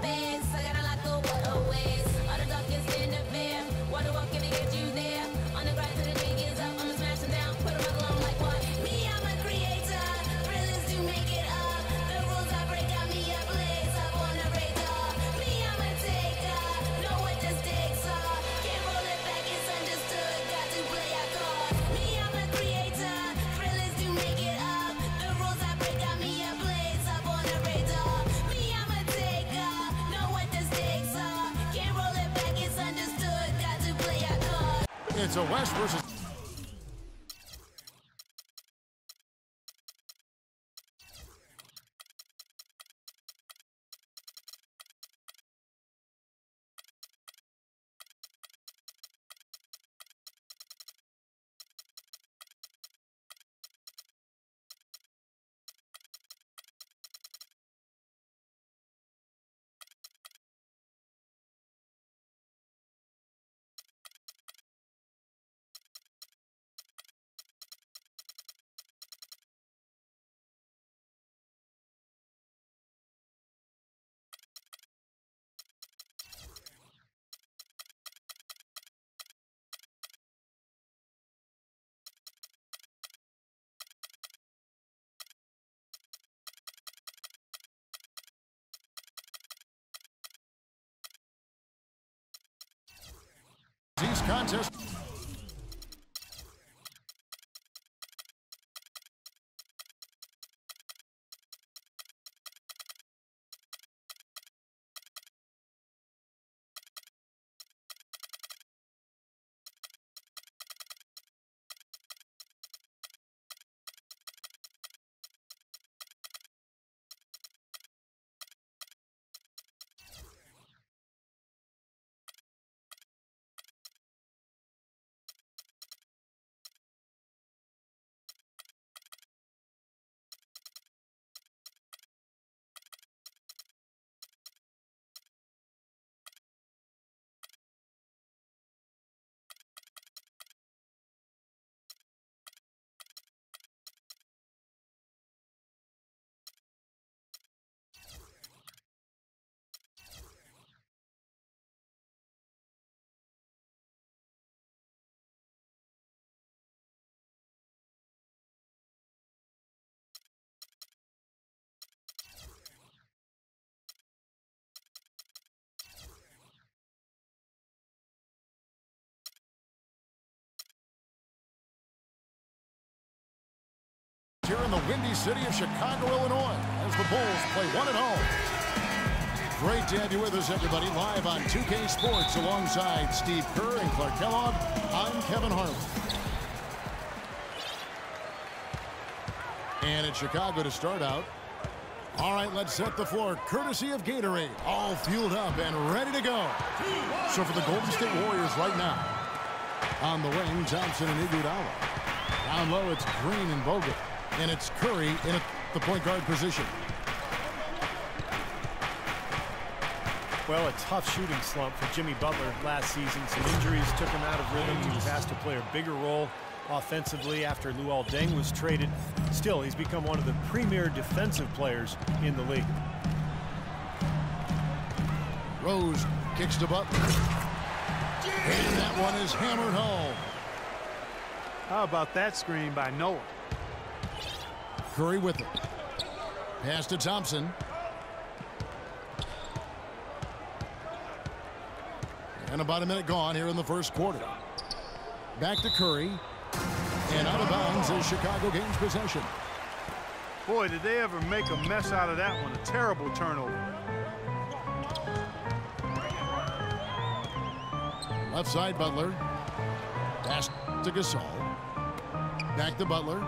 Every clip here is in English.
advance. I got a lot go ways. All the darkest in the van. Water walk if it get you there. On the grind till the day is up. I'ma smash them down. Put them along like what? Me, I'm a creator. Thrillers to make it up. The rules I break got me a blaze up on the radar. Me, I'm a taker. Know what the stakes are. Can't roll it back, it's understood. Got to play our cards. Me, I'm a creator. Thrillers to make it up. The rules I break got me a blaze up on the radar. Me, I'm a taker. Know what the stakes are. Can't roll it back, it's understood. Got to play our cards. It's a West versus. East contest. Here in the windy city of Chicago, Illinois, as the Bulls play one at home. Great to have you with us, everybody, live on 2K Sports alongside Steve Kerr and Clark Kellogg. I'm Kevin Harlan. And it's Chicago to start out. All right, let's set the floor, courtesy of Gatorade. All fueled up and ready to go. So for the Golden State Warriors right now, on the wing, Thompson and Iguodala. Down low, it's Green and Bogut. And it's Curry in the point guard position. Well, a tough shooting slump for Jimmy Butler last season. Some injuries took him out of rhythm. He was asked to play a bigger role offensively after Luol Deng was traded. Still, he's become one of the premier defensive players in the league. Rose kicks to Butler. And that one is hammered home. How about that screen by Noah? Curry with it. Pass to Thompson. And about a minute gone here in the first quarter. Back to Curry. And out of bounds as Chicago gains possession. Boy, did they ever make a mess out of that one. A terrible turnover. Left side, Butler. Pass to Gasol. Back to Butler.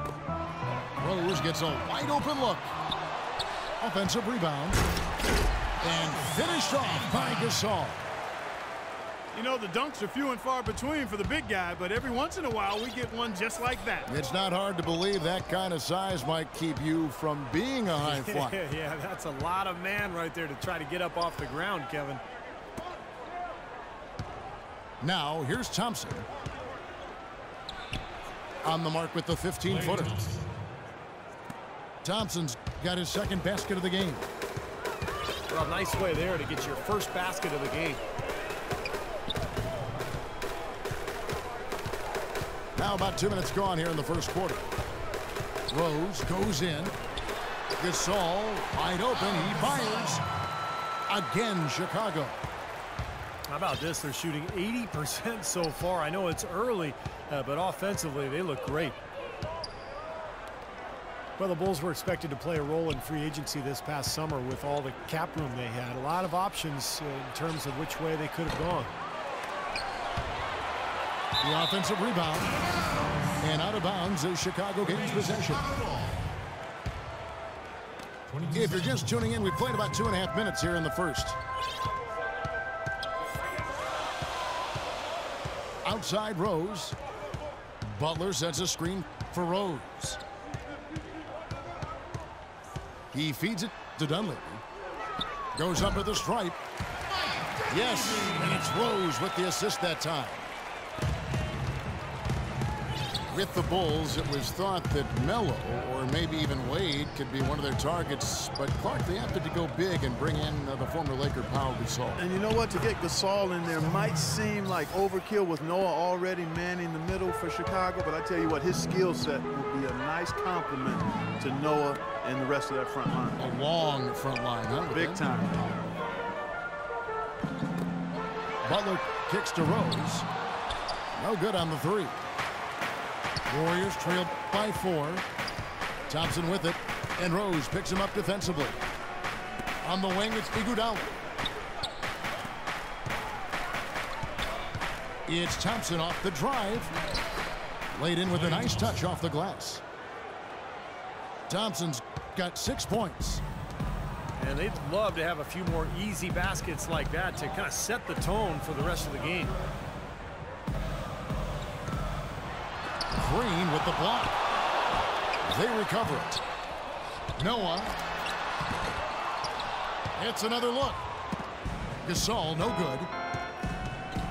Rose gets a wide open look. Offensive rebound. And finished off by Gasol. You know, the dunks are few and far between for the big guy, but every once in a while we get one just like that. It's not hard to believe that kind of size might keep you from being a high flyer. Yeah, that's a lot of man right there to try to get up off the ground, Kevin. Now, here's Thompson. On the mark with the 15-footer. Thompson's got his second basket of the game. Well, nice way there to get your first basket of the game. Now about 2 minutes gone here in the first quarter. Rose goes in. Gasol wide open. He fires. Again, Chicago. How about this? They're shooting 80% so far. I know it's early, but offensively, they look great. Well, the Bulls were expected to play a role in free agency this past summer with all the cap room they had. A lot of options in terms of which way they could have gone. The offensive rebound. And out of bounds as Chicago gains possession. If you're just tuning in, we've played about 2.5 minutes here in the first. Outside Rose. Butler sets a screen for Rose. He feeds it to Dunleavy. Goes up at the stripe. Yes, and it's Rose with the assist that time. With the Bulls, it was thought that Melo or maybe even Wade could be one of their targets, but Clark, they opted to go big and bring in the former Laker Pau Gasol. And you know what? To get Gasol in there might seem like overkill with Noah already manning the middle for Chicago, but I tell you what, his skill set would be a nice compliment to Noah and the rest of that front line. A long front line, huh? Big time. Butler kicks to Rose. No good on the three. Warriors trailed by 4. Thompson with it, and Rose picks him up defensively. On the wing, it's Iguodala. It's Thompson off the drive. Laid in with a nice touch off the glass. Thompson's got 6 points. And they'd love to have a few more easy baskets like that to kind of set the tone for the rest of the game. Green with the block. They recover it. Noah. It's another look. Gasol, no good.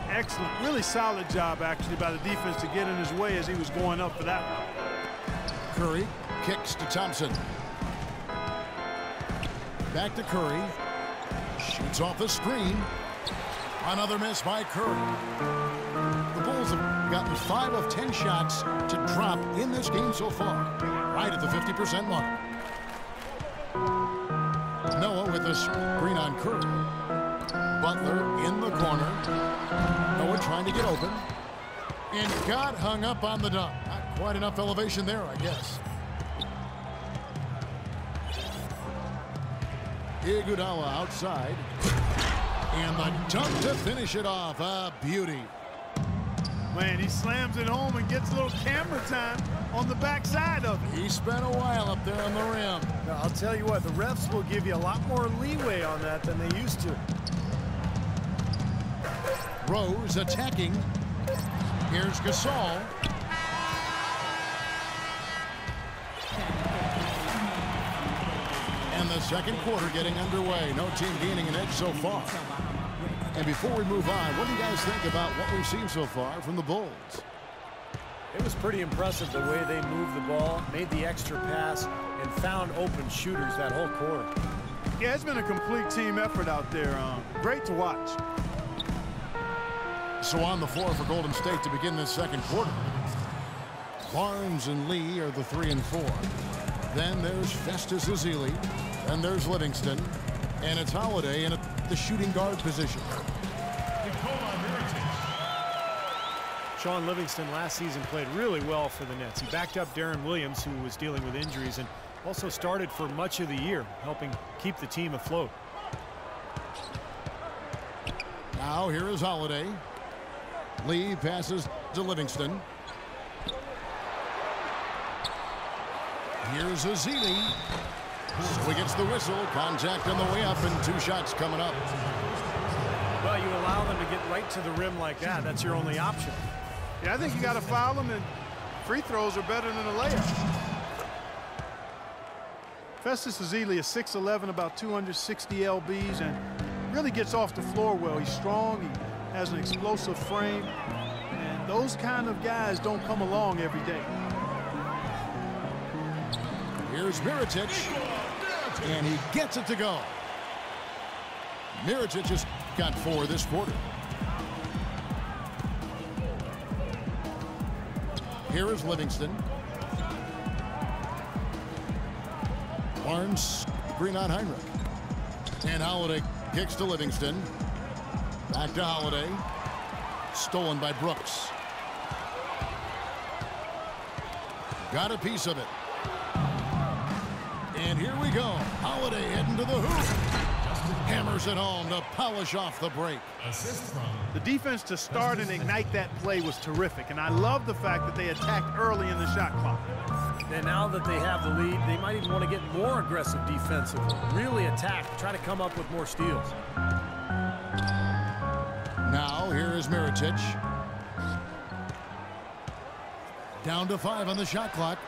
Excellent. Really solid job, actually, by the defense to get in his way as he was going up for that one. Curry kicks to Thompson. Back to Curry. Shoots off the screen. Another miss by Curry. The Bulls have gotten 5 of 10 shots to drop in this game so far, right at the 50% mark. Noah with a screen on Curry. Butler in the corner. Noah trying to get open. And got hung up on the dunk. Not quite enough elevation there, I guess. Iguodala outside. And the dunk to finish it off. A beauty. Man, he slams it home and gets a little camera time on the backside of it. He spent a while up there on the rim. Now, I'll tell you what, the refs will give you a lot more leeway on that than they used to. Rose attacking. Here's Gasol. And the second quarter getting underway. No team gaining an edge so far. And before we move on, what do you guys think about what we've seen so far from the Bulls? It was pretty impressive the way they moved the ball, made the extra pass, and found open shooters that whole quarter. Yeah, it's been a complete team effort out there. Great to watch. So on the floor for Golden State to begin this second quarter. Barnes and Lee are the 3 and 4. Then there's Festus Ezeli. Then there's Livingston. And it's Holiday in the shooting guard position. Sean Livingston last season played really well for the Nets. He backed up Darren Williams, who was dealing with injuries, and also started for much of the year, helping keep the team afloat. Now here is Holiday. Lee passes to Livingston. Here's Ezeli. So he gets the whistle. Contact on the way up and 2 shots coming up. Well, you allow them to get right to the rim like that. That's your only option. Yeah, I think you got to foul them, and free throws are better than a layup. Festus Ezeli is 6'11", about 260 lbs, and really gets off the floor well. He's strong. He has an explosive frame, and those kind of guys don't come along every day. Here's Mirotic, and he gets it to go. Mirotic just got 4 this quarter. Here is Livingston. Barnes, screen on Heinrich. And Holiday kicks to Livingston. Back to Holiday. Stolen by Brooks. Got a piece of it. And here we go. Holiday heading to the hoop. Hammers it home to polish off the break. The defense to start and ignite that play was terrific, and I love the fact that they attacked early in the shot clock. And now that they have the lead, they might even want to get more aggressive defensively. Really attack, try to come up with more steals. Now here is Mirotic. Down to 5 on the shot clock.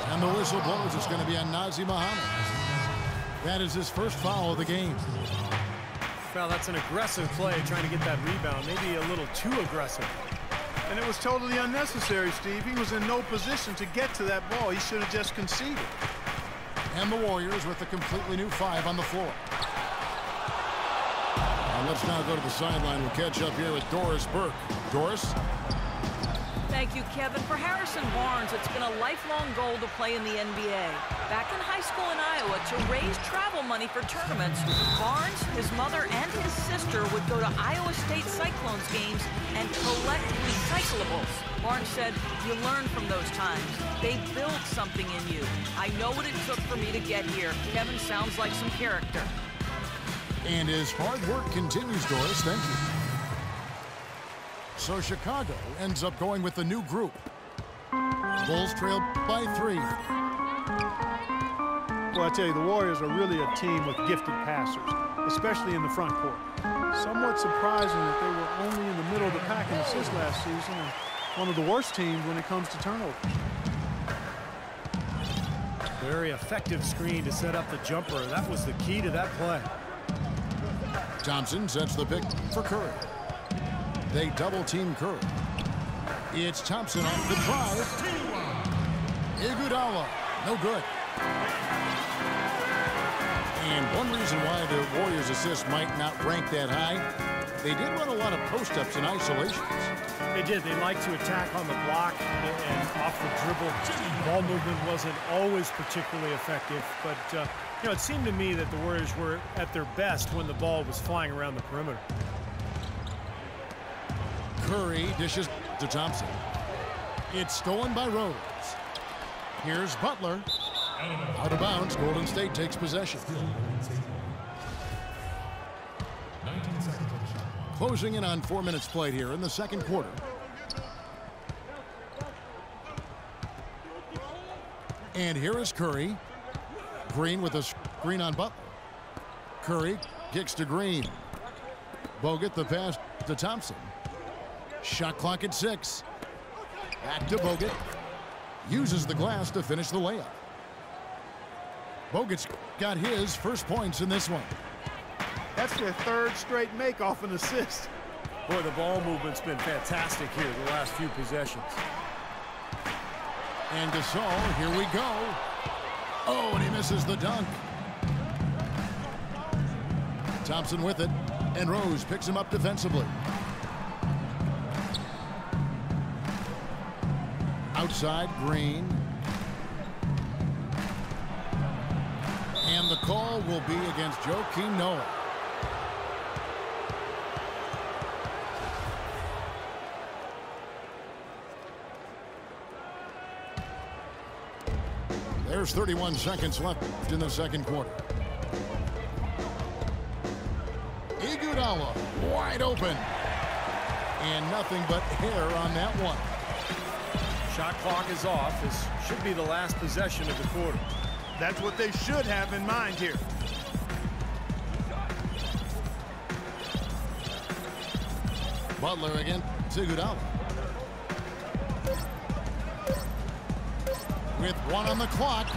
And the whistle blows. It's going to be on Nazr Mohammed. That is his first foul of the game. Well, that's an aggressive play, trying to get that rebound. Maybe a little too aggressive. And it was totally unnecessary, Steve. He was in no position to get to that ball. He should have just conceded. And the Warriors with a completely new 5 on the floor. And let's now go to the sideline. We'll catch up here with Doris Burke. Doris? Thank you, Kevin. For Harrison Barnes, it's been a lifelong goal to play in the NBA. Back in high school in Iowa, to raise travel money for tournaments, Barnes, his mother, and his sister would go to Iowa State Cyclones games and collect recyclables. Barnes said, "You learn from those times. They build something in you. I know what it took for me to get here." Kevin sounds like some character. And his hard work continues, Doris. Thank you. So Chicago ends up going with the new group. Bulls trail by 3. Well, I tell you, the Warriors are really a team with gifted passers, especially in the front court. Somewhat surprising that they were only in the middle of the pack in assists last season and one of the worst teams when it comes to turnovers. Very effective screen to set up the jumper. That was the key to that play. Thompson sets the pick for Curry. They double-team Curry. It's Thompson on the drive. Iguodala, no good. And one reason why the Warriors' assists might not rank that high, they did run a lot of post-ups and isolations. They did. They like to attack on the block and off the dribble. Ball movement wasn't always particularly effective, but you know, it seemed to me that the Warriors were at their best when the ball was flying around the perimeter. Curry dishes to Thompson. It's stolen by Rose. Here's Butler. Out of bounds. Golden State takes possession. Closing in on 4 minutes played here in the second quarter. And here is Curry. Green with a screen on Butler. Curry kicks to Green. Bogut the pass to Thompson. Shot clock at 6. Back to Bogut. Uses the glass to finish the layup. Bogut's got his first points in this one. That's their third straight make off an assist. Boy, the ball movement's been fantastic here the last few possessions. And Gasol, here we go. Oh, and he misses the dunk. Thompson with it, and Rose picks him up defensively. Outside, Green. And the call will be against Joakim Noah. There's 31 seconds left in the second quarter. Iguodala wide open. And nothing but hair on that one. Shot clock is off. This should be the last possession of the quarter. That's what they should have in mind here. Butler again. Iguodala. With 1 on the clock.